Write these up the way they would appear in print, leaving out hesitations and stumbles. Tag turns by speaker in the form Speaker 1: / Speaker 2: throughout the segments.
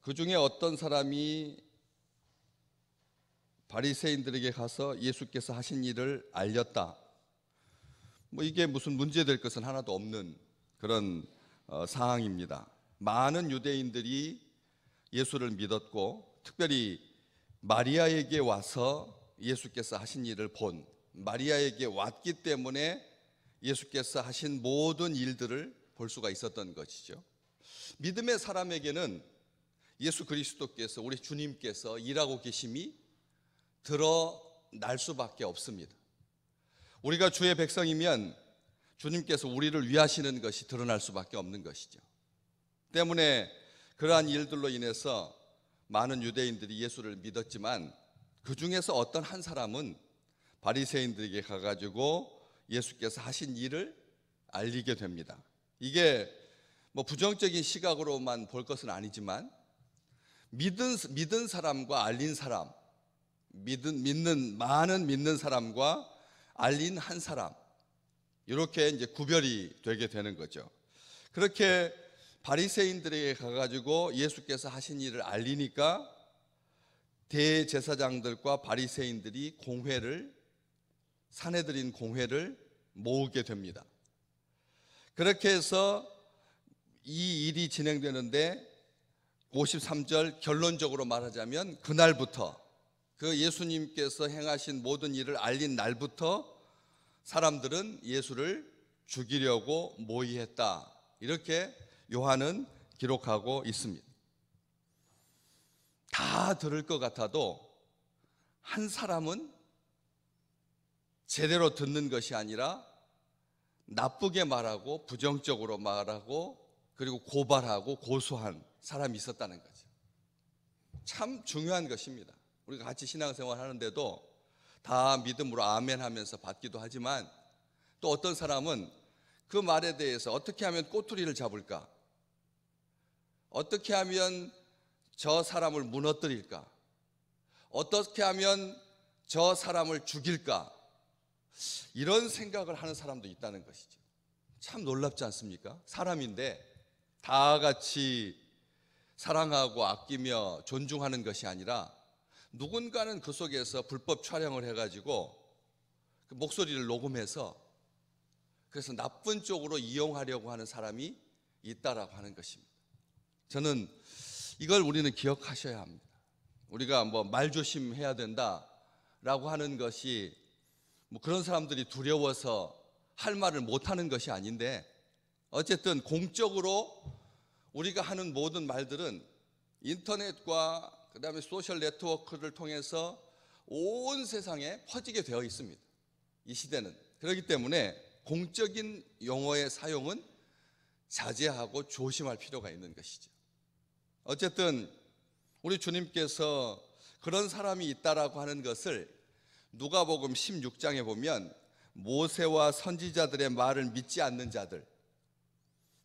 Speaker 1: 그 중에 어떤 사람이 바리새인들에게 가서 예수께서 하신 일을 알렸다. 이게 무슨 문제될 것은 하나도 없는 그런 상황입니다. 많은 유대인들이 예수를 믿었고, 특별히 마리아에게 와서 예수께서 하신 일을 본, 마리아에게 왔기 때문에 예수께서 하신 모든 일들을 볼 수가 있었던 것이죠. 믿음의 사람에게는 예수 그리스도께서, 우리 주님께서 일하고 계심이 드러날 수밖에 없습니다. 우리가 주의 백성이면 주님께서 우리를 위하시는 것이 드러날 수밖에 없는 것이죠. 때문에 그러한 일들로 인해서 많은 유대인들이 예수를 믿었지만, 그 중에서 어떤 한 사람은 바리새인들에게 가가지고 예수께서 하신 일을 알리게 됩니다. 이게 부정적인 시각으로만 볼 것은 아니지만, 믿은 사람과 알린 사람, 많은 믿는 사람과 알린 한 사람, 이렇게 이제 구별이 되게 되는 거죠. 그렇게 바리새인들에게 가가지고 예수께서 하신 일을 알리니까 대제사장들과 바리새인들이 사내들인 공회를 모으게 됩니다. 그렇게 해서 이 일이 진행되는데 53절 결론적으로 말하자면, 그날부터, 그 예수님께서 행하신 모든 일을 알린 날부터 사람들은 예수를 죽이려고 모의했다. 이렇게 요한은 기록하고 있습니다. 다 들을 것 같아도 한 사람은 제대로 듣는 것이 아니라 나쁘게 말하고 부정적으로 말하고 그리고 고발하고 고소한 사람이 있었다는 거죠. 참 중요한 것입니다. 우리가 같이 신앙생활 하는데도 다 믿음으로 아멘 하면서 받기도 하지만, 또 어떤 사람은 그 말에 대해서 어떻게 하면 꼬투리를 잡을까? 어떻게 하면 저 사람을 무너뜨릴까? 어떻게 하면 저 사람을 죽일까? 이런 생각을 하는 사람도 있다는 것이죠. 참 놀랍지 않습니까? 사람인데 다 같이 사랑하고 아끼며 존중하는 것이 아니라, 누군가는 그 속에서 불법 촬영을 해가지고 그 목소리를 녹음해서 그래서 나쁜 쪽으로 이용하려고 하는 사람이 있다라고 하는 것입니다. 저는 이걸 우리는 기억하셔야 합니다. 우리가 말조심해야 된다라고 하는 것이 그런 사람들이 두려워서 할 말을 못하는 것이 아닌데, 어쨌든 공적으로 우리가 하는 모든 말들은 인터넷과 그 다음에 소셜 네트워크를 통해서 온 세상에 퍼지게 되어 있습니다. 이 시대는. 그렇기 때문에 공적인 용어의 사용은 자제하고 조심할 필요가 있는 것이죠. 어쨌든 우리 주님께서 그런 사람이 있다라고 하는 것을 누가복음 16장에 보면, 모세와 선지자들의 말을 믿지 않는 자들,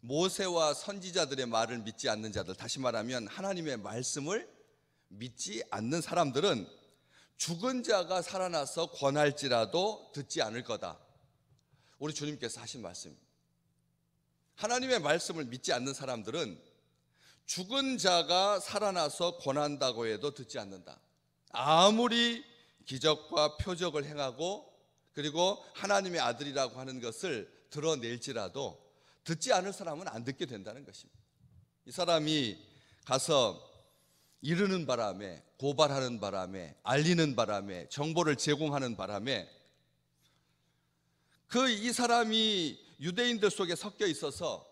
Speaker 1: 모세와 선지자들의 말을 믿지 않는 자들, 다시 말하면 하나님의 말씀을 믿지 않는 사람들은 죽은 자가 살아나서 권할지라도 듣지 않을 거다. 우리 주님께서 하신 말씀입니다. 하나님의 말씀을 믿지 않는 사람들은 죽은 자가 살아나서 권한다고 해도 듣지 않는다. 아무리 기적과 표적을 행하고 그리고 하나님의 아들이라고 하는 것을 드러낼지라도 듣지 않을 사람은 안 듣게 된다는 것입니다. 이 사람이 가서 이르는 바람에, 고발하는 바람에, 알리는 바람에, 정보를 제공하는 바람에 이 사람이 유대인들 속에 섞여 있어서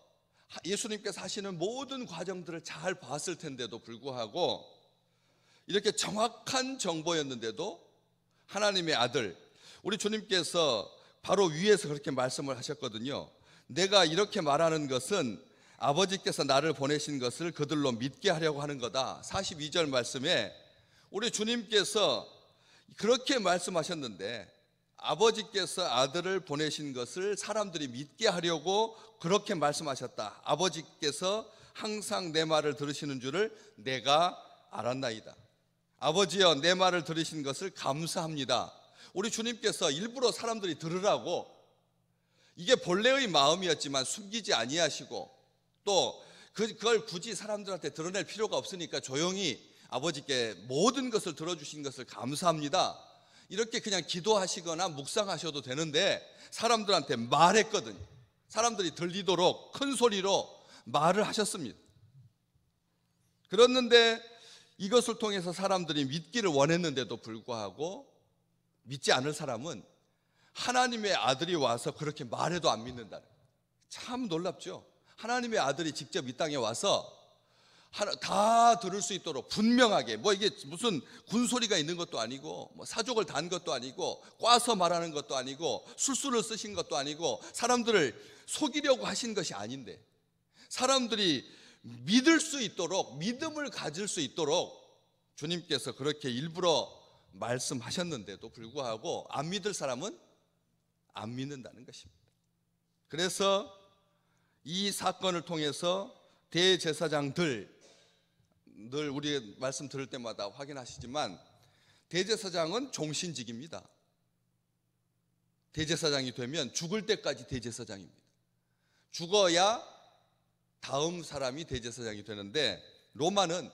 Speaker 1: 예수님께서 하시는 모든 과정들을 잘 봤을 텐데도 불구하고, 이렇게 정확한 정보였는데도 하나님의 아들, 우리 주님께서 바로 위에서 그렇게 말씀을 하셨거든요. 내가 이렇게 말하는 것은 아버지께서 나를 보내신 것을 그들로 믿게 하려고 하는 거다. 42절 말씀에 우리 주님께서 그렇게 말씀하셨는데, 아버지께서 아들을 보내신 것을 사람들이 믿게 하려고 그렇게 말씀하셨다. 아버지께서 항상 내 말을 들으시는 줄을 내가 알았나이다. 아버지여, 내 말을 들으신 것을 감사합니다. 우리 주님께서 일부러 사람들이 들으라고, 이게 본래의 마음이었지만 숨기지 아니하시고, 또 그걸 굳이 사람들한테 드러낼 필요가 없으니까 조용히 아버지께 모든 것을 들어주신 것을 감사합니다, 이렇게 그냥 기도하시거나 묵상하셔도 되는데 사람들한테 말했거든요. 사람들이 들리도록 큰 소리로 말을 하셨습니다. 그랬는데 이것을 통해서 사람들이 믿기를 원했는데도 불구하고 믿지 않을 사람은 하나님의 아들이 와서 그렇게 말해도 안 믿는다는 거예요. 참 놀랍죠. 하나님의 아들이 직접 이 땅에 와서 다 들을 수 있도록 분명하게, 뭐 이게 무슨 군소리가 있는 것도 아니고 뭐 사족을 단 것도 아니고 꽈서 말하는 것도 아니고 술수를 쓰신 것도 아니고 사람들을 속이려고 하신 것이 아닌데, 사람들이 믿을 수 있도록, 믿음을 가질 수 있도록 주님께서 그렇게 일부러 말씀하셨는데도 불구하고 안 믿을 사람은 안 믿는다는 것입니다. 그래서 이 사건을 통해서 대제사장들, 늘 우리 말씀 들을 때마다 확인하시지만 대제사장은 종신직입니다. 대제사장이 되면 죽을 때까지 대제사장입니다. 죽어야 다음 사람이 대제사장이 되는데, 로마는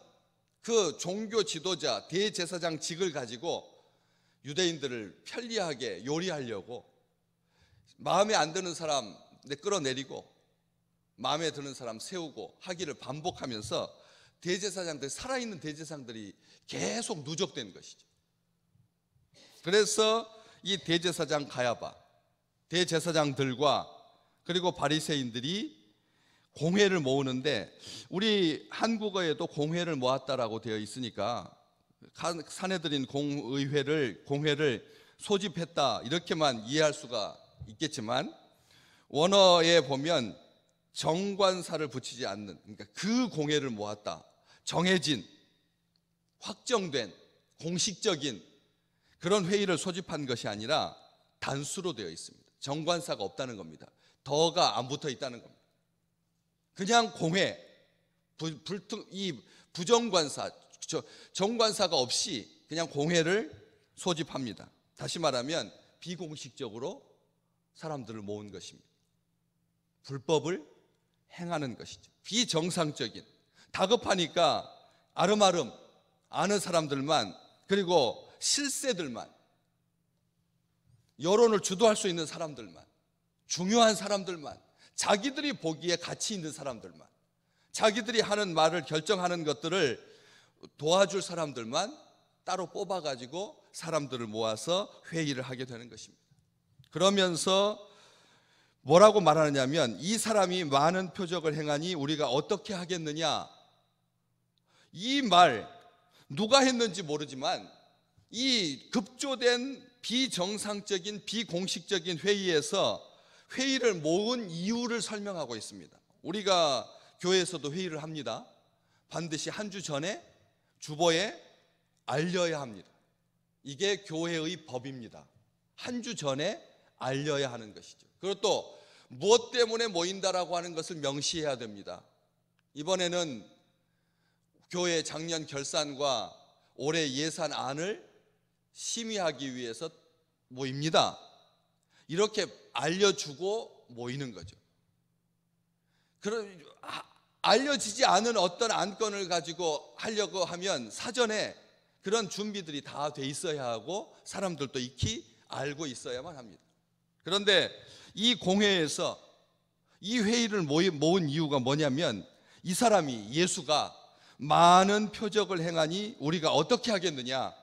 Speaker 1: 그 종교 지도자 대제사장직을 가지고 유대인들을 편리하게 요리하려고 마음에 안 드는 사람 끌어내리고 마음에 드는 사람 세우고 하기를 반복하면서 대제사장들, 살아있는 대제사장들이 계속 누적된 것이죠. 그래서 이 대제사장 가야바, 대제사장들과 그리고 바리새인들이 공회를 모으는데, 우리 한국어에도 공회를 모았다라고 되어 있으니까 사내들인 공회를 소집했다 이렇게만 이해할 수가 있겠지만, 원어에 보면 정관사를 붙이지 않는, 그러니까 그 공회를 모았다, 정해진, 확정된, 공식적인 그런 회의를 소집한 것이 아니라 단수로 되어 있습니다. 정관사가 없다는 겁니다. 더가 안 붙어 있다는 겁니다. 그냥 공회, 이 부정관사, 정관사가 없이 그냥 공회를 소집합니다. 다시 말하면 비공식적으로 사람들을 모은 것입니다. 불법을 행하는 것이죠. 비정상적인, 다급하니까 아름아름 아는 사람들만, 그리고 실세들만, 여론을 주도할 수 있는 사람들만, 중요한 사람들만, 자기들이 보기에 가치 있는 사람들만, 자기들이 하는 말을 결정하는 것들을 도와줄 사람들만 따로 뽑아가지고 사람들을 모아서 회의를 하게 되는 것입니다. 그러면서 뭐라고 말하느냐면, 이 사람이 많은 표적을 행하니 우리가 어떻게 하겠느냐. 이 말 누가 했는지 모르지만 이 급조된 비정상적인 비공식적인 회의에서 회의를 모은 이유를 설명하고 있습니다. 우리가 교회에서도 회의를 합니다. 반드시 한 주 전에 주보에 알려야 합니다. 이게 교회의 법입니다. 한 주 전에 알려야 하는 것이죠. 그리고 또 무엇 때문에 모인다라고 하는 것을 명시해야 됩니다. 이번에는 교회 작년 결산과 올해 예산안을 심의하기 위해서 모입니다. 이렇게 알려주고 모이는 거죠. 그럼 알려지지 않은 어떤 안건을 가지고 하려고 하면 사전에 그런 준비들이 다 돼 있어야 하고 사람들도 익히 알고 있어야만 합니다. 그런데 이 공회에서 이 회의를 모은 이유가 뭐냐면, 이 사람이, 예수가 많은 표적을 행하니 우리가 어떻게 하겠느냐.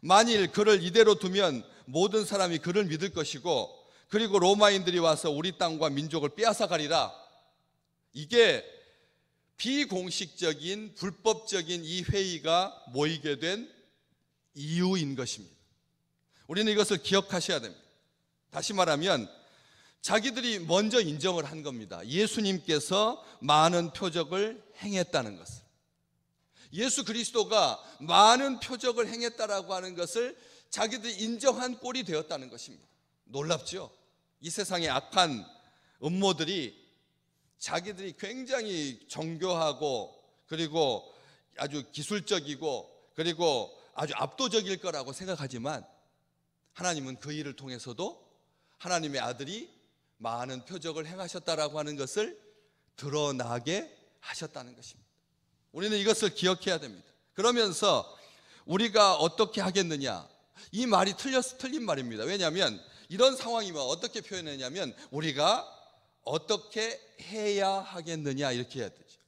Speaker 1: 만일 그를 이대로 두면 모든 사람이 그를 믿을 것이고, 그리고 로마인들이 와서 우리 땅과 민족을 빼앗아 가리라. 이게 비공식적인 불법적인 이 회의가 모이게 된 이유인 것입니다. 우리는 이것을 기억하셔야 됩니다. 다시 말하면 자기들이 먼저 인정을 한 겁니다. 예수님께서 많은 표적을 행했다는 것을. 예수 그리스도가 많은 표적을 행했다라고 하는 것을 자기들이 인정한 꼴이 되었다는 것입니다. 놀랍죠? 이 세상의 악한 음모들이 자기들이 굉장히 정교하고 그리고 아주 기술적이고 그리고 아주 압도적일 거라고 생각하지만, 하나님은 그 일을 통해서도 하나님의 아들이 많은 표적을 행하셨다라고 하는 것을 드러나게 하셨다는 것입니다. 우리는 이것을 기억해야 됩니다. 그러면서 우리가 어떻게 하겠느냐, 이 말이 틀린 말입니다. 왜냐하면 이런 상황이면 어떻게 표현했냐면 우리가 어떻게 해야 하겠느냐 이렇게 해야 되죠.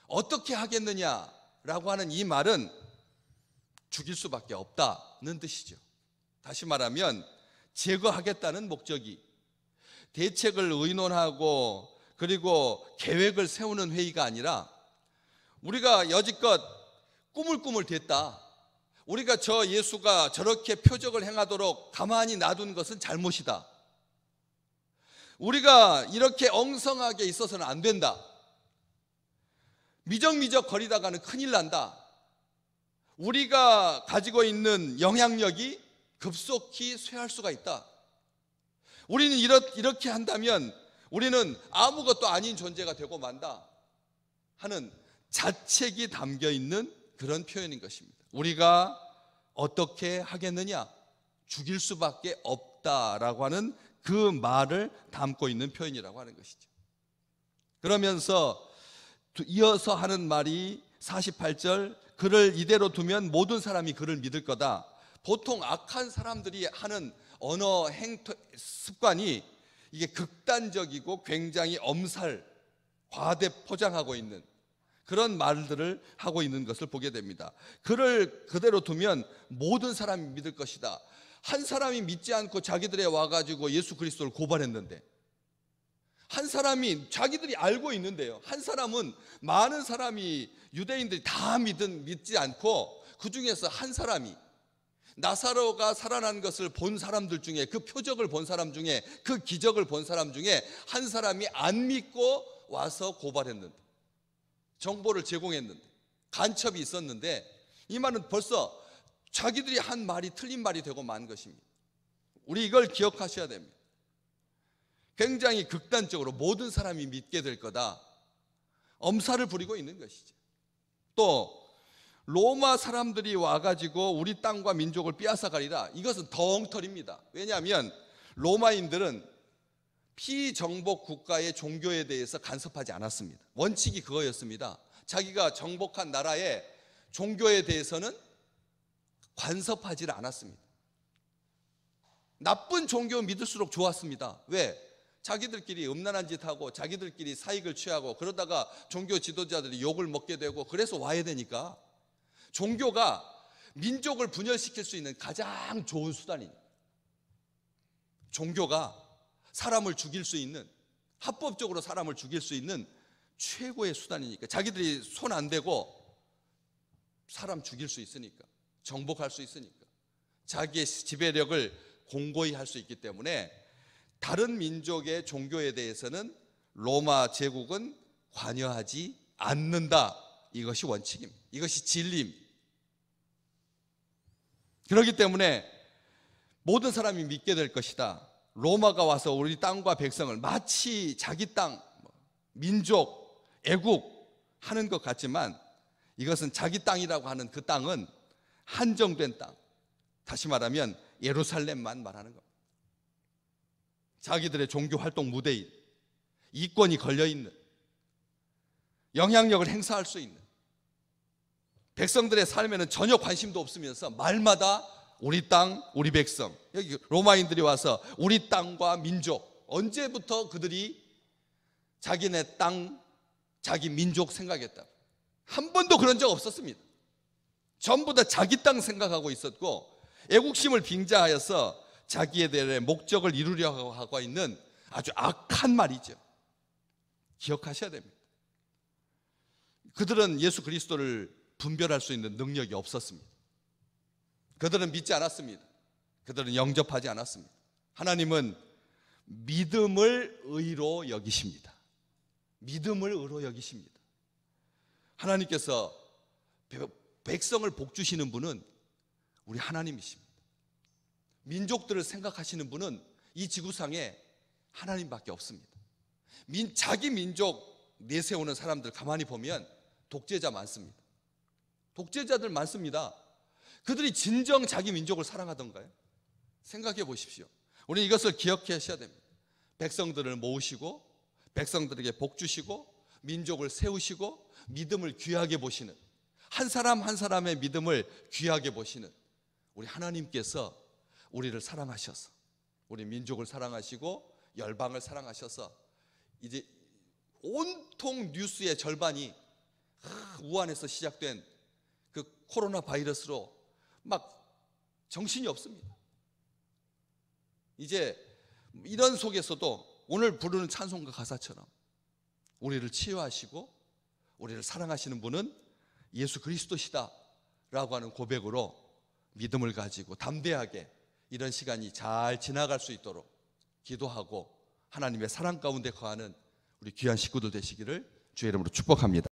Speaker 1: 어떻게 하겠느냐라고 하는 이 말은 죽일 수밖에 없다는 뜻이죠. 다시 말하면 제거하겠다는 목적이 대책을 의논하고 그리고 계획을 세우는 회의가 아니라 우리가 여지껏 꾸물꾸물 됐다, 우리가 저 예수가 저렇게 표적을 행하도록 가만히 놔둔 것은 잘못이다, 우리가 이렇게 엉성하게 있어서는 안 된다, 미적미적 거리다가는 큰일 난다, 우리가 가지고 있는 영향력이 급속히 쇠할 수가 있다, 우리는 이렇게 한다면 우리는 아무것도 아닌 존재가 되고 만다 하는 자책이 담겨 있는 그런 표현인 것입니다. 우리가 어떻게 하겠느냐, 죽일 수밖에 없다라고 하는 그 말을 담고 있는 표현이라고 하는 것이죠. 그러면서 이어서 하는 말이 48절, 그를 이대로 두면 모든 사람이 그를 믿을 거다. 보통 악한 사람들이 하는 언어 습관이 이게 극단적이고 굉장히 엄살, 과대 포장하고 있는 그런 말들을 하고 있는 것을 보게 됩니다. 그를 그대로 두면 모든 사람이 믿을 것이다. 한 사람이 믿지 않고 자기들에 와가지고 예수 그리스도를 고발했는데, 한 사람이 자기들이 알고 있는데요, 한 사람은 많은 사람이 유대인들이 다 믿지 않고 그 중에서 한 사람이 나사로가 살아난 것을 본 사람들 중에, 그 표적을 본 사람 중에, 그 기적을 본 사람 중에 한 사람이 안 믿고 와서 고발했는데, 정보를 제공했는데, 간첩이 있었는데, 이 말은 벌써 자기들이 한 말이 틀린 말이 되고 만 것입니다. 우리 이걸 기억하셔야 됩니다. 굉장히 극단적으로 모든 사람이 믿게 될 거다, 엄살을 부리고 있는 것이죠. 또 로마 사람들이 와가지고 우리 땅과 민족을 빼앗아가리라, 이것은 더 엉터리입니다. 왜냐하면 로마인들은 피정복 국가의 종교에 대해서 간섭하지 않았습니다. 원칙이 그거였습니다. 자기가 정복한 나라의 종교에 대해서는 간섭하지 않았습니다. 나쁜 종교 믿을수록 좋았습니다. 왜? 자기들끼리 음란한 짓 하고 자기들끼리 사익을 취하고 그러다가 종교 지도자들이 욕을 먹게 되고 그래서 와야 되니까, 종교가 민족을 분열시킬 수 있는 가장 좋은 수단입니다. 종교가 사람을 죽일 수 있는, 합법적으로 사람을 죽일 수 있는 최고의 수단이니까, 자기들이 손 안 대고 사람 죽일 수 있으니까, 정복할 수 있으니까, 자기의 지배력을 공고히 할 수 있기 때문에 다른 민족의 종교에 대해서는 로마 제국은 관여하지 않는다. 이것이 원칙입니다. 이것이 진리입니다. 그렇기 때문에 모든 사람이 믿게 될 것이다. 로마가 와서 우리 땅과 백성을 마치 자기 땅, 민족, 애국 하는 것 같지만, 이것은 자기 땅이라고 하는 그 땅은 한정된 땅, 다시 말하면 예루살렘만 말하는 겁니다. 자기들의 종교 활동 무대인, 이권이 걸려있는, 영향력을 행사할 수 있는 백성들의 삶에는 전혀 관심도 없으면서 말마다 우리 땅, 우리 백성, 여기 로마인들이 와서 우리 땅과 민족, 언제부터 그들이 자기네 땅, 자기 민족 생각했다? 한 번도 그런 적 없었습니다. 전부 다 자기 땅 생각하고 있었고, 애국심을 빙자하여서 자기의 목적을 이루려고 하고 있는 아주 악한 말이죠. 기억하셔야 됩니다. 그들은 예수 그리스도를 분별할 수 있는 능력이 없었습니다. 그들은 믿지 않았습니다. 그들은 영접하지 않았습니다. 하나님은 믿음을 의로 여기십니다. 믿음을 의로 여기십니다. 하나님께서 백성을 복주시는 분은 우리 하나님이십니다. 민족들을 생각하시는 분은 이 지구상에 하나님밖에 없습니다. 자기 민족 내세우는 사람들 가만히 보면 독재자 많습니다. 독재자들 많습니다. 그들이 진정 자기 민족을 사랑하던가요? 생각해 보십시오. 우리는 이것을 기억하셔야 됩니다. 백성들을 모으시고 백성들에게 복 주시고 민족을 세우시고 믿음을 귀하게 보시는, 한 사람 한 사람의 믿음을 귀하게 보시는 우리 하나님께서 우리를 사랑하셔서, 우리 민족을 사랑하시고 열방을 사랑하셔서 이제 온통 뉴스의 절반이 우한에서 시작된 그 코로나 바이러스로 막 정신이 없습니다. 이제 이런 속에서도 오늘 부르는 찬송가 가사처럼 우리를 치유하시고 우리를 사랑하시는 분은 예수 그리스도시다 라고 하는 고백으로 믿음을 가지고 담대하게 이런 시간이 잘 지나갈 수 있도록 기도하고 하나님의 사랑 가운데 거하는 우리 귀한 식구들 되시기를 주의 이름으로 축복합니다.